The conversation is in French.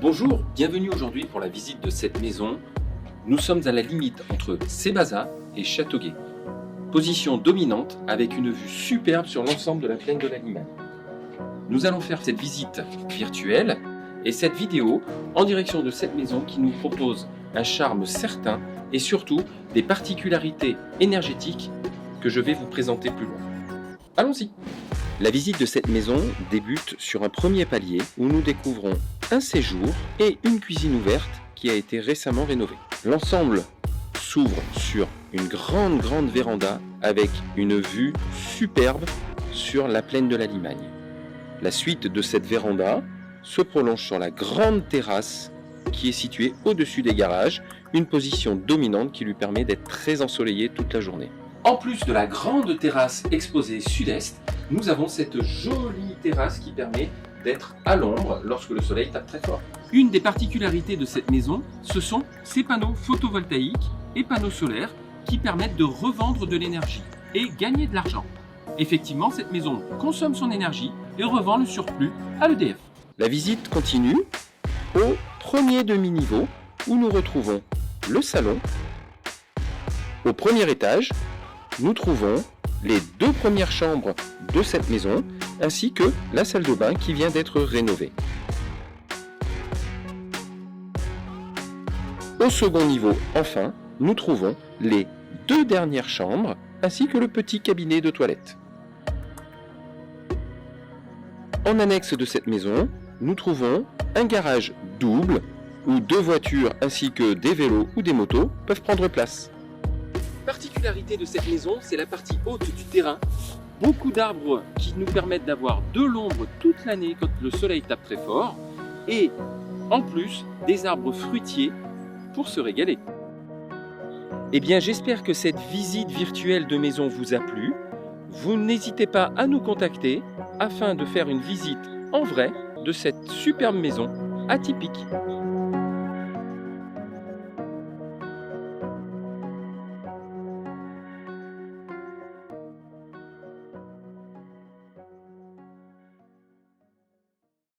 Bonjour, bienvenue aujourd'hui pour la visite de cette maison. Nous sommes à la limite entre Sébaza et Châteauguay. Position dominante avec une vue superbe sur l'ensemble de la plaine de la Limagne. Nous allons faire cette visite virtuelle et cette vidéo en direction de cette maison qui nous propose un charme certain et surtout des particularités énergétiques que je vais vous présenter plus loin. Allons-y! La visite de cette maison débute sur un premier palier où nous découvrons un séjour et une cuisine ouverte qui a été récemment rénovée. L'ensemble s'ouvre sur une grande véranda avec une vue superbe sur la plaine de la Limagne. La suite de cette véranda se prolonge sur la grande terrasse qui est située au-dessus des garages, une position dominante qui lui permet d'être très ensoleillée toute la journée. En plus de la grande terrasse exposée sud-est, nous avons cette jolie terrasse qui permet d'être à l'ombre lorsque le soleil tape très fort. Une des particularités de cette maison, ce sont ces panneaux photovoltaïques et panneaux solaires qui permettent de revendre de l'énergie et gagner de l'argent. Effectivement, cette maison consomme son énergie et revend le surplus à l'EDF. La visite continue au premier demi-niveau où nous retrouvons le salon. Au premier étage, nous trouvons les deux premières chambres de cette maison ainsi que la salle de bain qui vient d'être rénovée. Au second niveau, enfin, nous trouvons les deux dernières chambres ainsi que le petit cabinet de toilette. En annexe de cette maison, nous trouvons un garage double où deux voitures ainsi que des vélos ou des motos peuvent prendre place. Particularité de cette maison, c'est la partie haute du terrain. Beaucoup d'arbres qui nous permettent d'avoir de l'ombre toute l'année quand le soleil tape très fort. Et en plus, des arbres fruitiers pour se régaler. Eh bien, j'espère que cette visite virtuelle de maison vous a plu. Vous n'hésitez pas à nous contacter afin de faire une visite en vrai de cette superbe maison atypique.